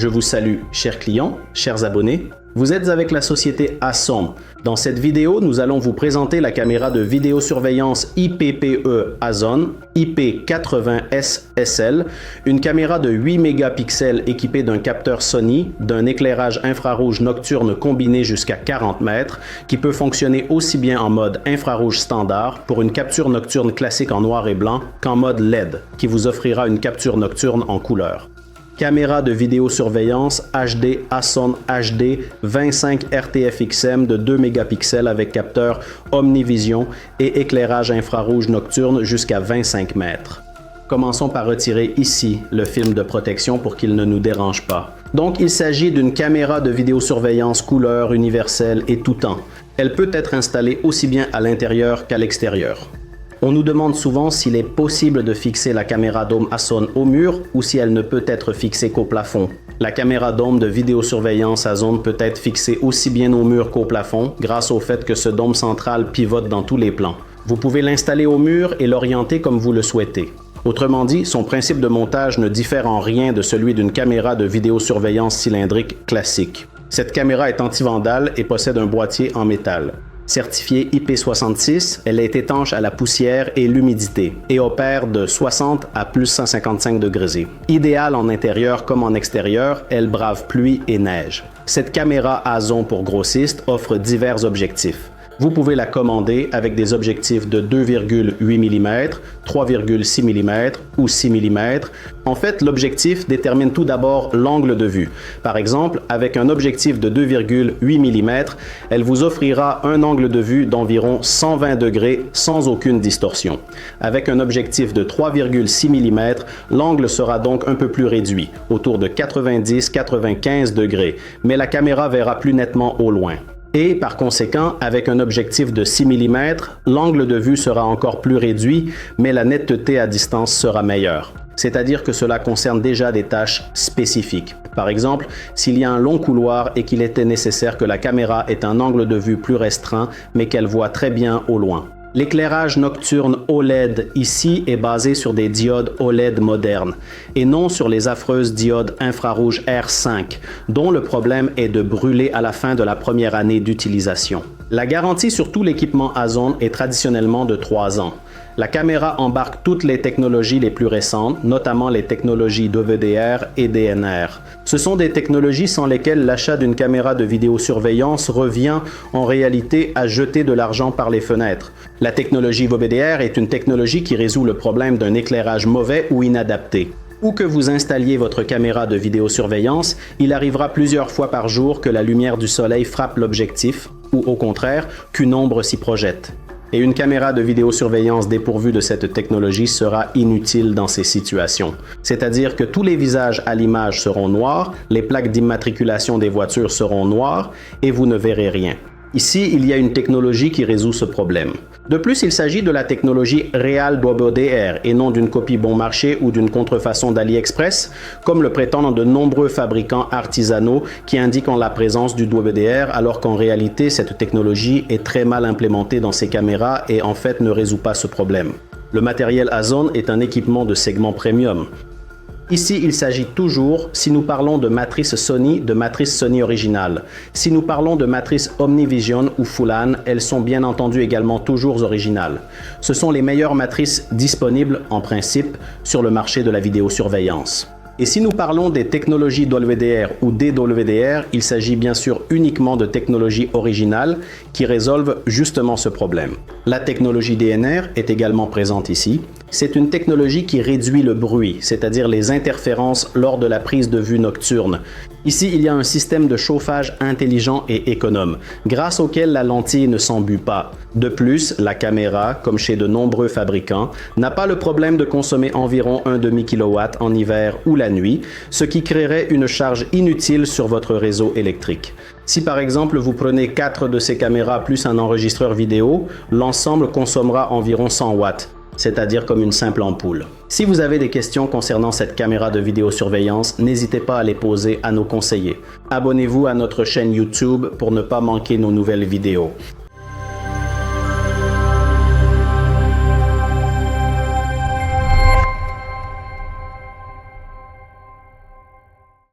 Je vous salue, chers clients, chers abonnés. Vous êtes avec la société Ason. Dans cette vidéo, nous allons vous présenter la caméra de vidéosurveillance IPPE Ason IP80SSL, une caméra de 8 mégapixels équipée d'un capteur Sony, d'un éclairage infrarouge nocturne combiné jusqu'à 40 mètres, qui peut fonctionner aussi bien en mode infrarouge standard pour une capture nocturne classique en noir et blanc qu'en mode LED, qui vous offrira une capture nocturne en couleur. Caméra de vidéosurveillance HD Ason HD 25 RTFXM de 2 mégapixels avec capteur Omnivision et éclairage infrarouge nocturne jusqu'à 25 mètres. Commençons par retirer ici le film de protection pour qu'il ne nous dérange pas. Donc il s'agit d'une caméra de vidéosurveillance couleur universelle et tout temps. Elle peut être installée aussi bien à l'intérieur qu'à l'extérieur. On nous demande souvent s'il est possible de fixer la caméra dôme Ason au mur ou si elle ne peut être fixée qu'au plafond. La caméra dôme de vidéosurveillance Ason peut être fixée aussi bien au mur qu'au plafond grâce au fait que ce dôme central pivote dans tous les plans. Vous pouvez l'installer au mur et l'orienter comme vous le souhaitez. Autrement dit, son principe de montage ne diffère en rien de celui d'une caméra de vidéosurveillance cylindrique classique. Cette caméra est anti-vandale et possède un boîtier en métal. Certifiée IP66, elle est étanche à la poussière et l'humidité et opère de 60 à plus 155 degrés. Idéale en intérieur comme en extérieur, elle brave pluie et neige. Cette caméra Ason pour grossistes offre divers objectifs. Vous pouvez la commander avec des objectifs de 2,8 mm, 3,6 mm ou 6 mm. En fait, l'objectif détermine tout d'abord l'angle de vue. Par exemple, avec un objectif de 2,8 mm, elle vous offrira un angle de vue d'environ 120 degrés sans aucune distorsion. Avec un objectif de 3,6 mm, l'angle sera donc un peu plus réduit, autour de 90-95 degrés, mais la caméra verra plus nettement au loin. Et par conséquent, avec un objectif de 6 mm, l'angle de vue sera encore plus réduit, mais la netteté à distance sera meilleure. C'est-à-dire que cela concerne déjà des tâches spécifiques. Par exemple, s'il y a un long couloir et qu'il était nécessaire que la caméra ait un angle de vue plus restreint, mais qu'elle voit très bien au loin. L'éclairage nocturne OLED ici est basé sur des diodes OLED modernes et non sur les affreuses diodes infrarouge R5, dont le problème est de brûler à la fin de la première année d'utilisation. La garantie sur tout l'équipement Ason est traditionnellement de 3 ans. La caméra embarque toutes les technologies les plus récentes, notamment les technologies WDR et DNR. Ce sont des technologies sans lesquelles l'achat d'une caméra de vidéosurveillance revient en réalité à jeter de l'argent par les fenêtres. La technologie WDR est une technologie qui résout le problème d'un éclairage mauvais ou inadapté. Où que vous installiez votre caméra de vidéosurveillance, il arrivera plusieurs fois par jour que la lumière du soleil frappe l'objectif, ou au contraire, qu'une ombre s'y projette. Et une caméra de vidéosurveillance dépourvue de cette technologie sera inutile dans ces situations. C'est-à-dire que tous les visages à l'image seront noirs, les plaques d'immatriculation des voitures seront noires et vous ne verrez rien. Ici, il y a une technologie qui résout ce problème. De plus, il s'agit de la technologie Real WDR et non d'une copie bon marché ou d'une contrefaçon d'AliExpress, comme le prétendent de nombreux fabricants artisanaux qui indiquent la présence du WDR alors qu'en réalité, cette technologie est très mal implémentée dans ces caméras et en fait ne résout pas ce problème. Le matériel Ason est un équipement de segment premium. Ici, il s'agit toujours, si nous parlons de matrice Sony originale. Si nous parlons de matrice Omnivision ou Full-an, elles sont bien entendu également toujours originales. Ce sont les meilleures matrices disponibles, en principe, sur le marché de la vidéosurveillance. Et si nous parlons des technologies WDR ou DWDR, il s'agit bien sûr uniquement de technologies originales qui résolvent justement ce problème. La technologie DNR est également présente ici. C'est une technologie qui réduit le bruit, c'est-à-dire les interférences lors de la prise de vue nocturne. Ici, il y a un système de chauffage intelligent et économe, grâce auquel la lentille ne s'embue pas. De plus, la caméra, comme chez de nombreux fabricants, n'a pas le problème de consommer environ 1/2 kW en hiver ou la nuit, ce qui créerait une charge inutile sur votre réseau électrique. Si par exemple vous prenez 4 de ces caméras plus un enregistreur vidéo, l'ensemble consommera environ 100 watts. C'est-à-dire comme une simple ampoule. Si vous avez des questions concernant cette caméra de vidéosurveillance, n'hésitez pas à les poser à nos conseillers. Abonnez-vous à notre chaîne YouTube pour ne pas manquer nos nouvelles vidéos.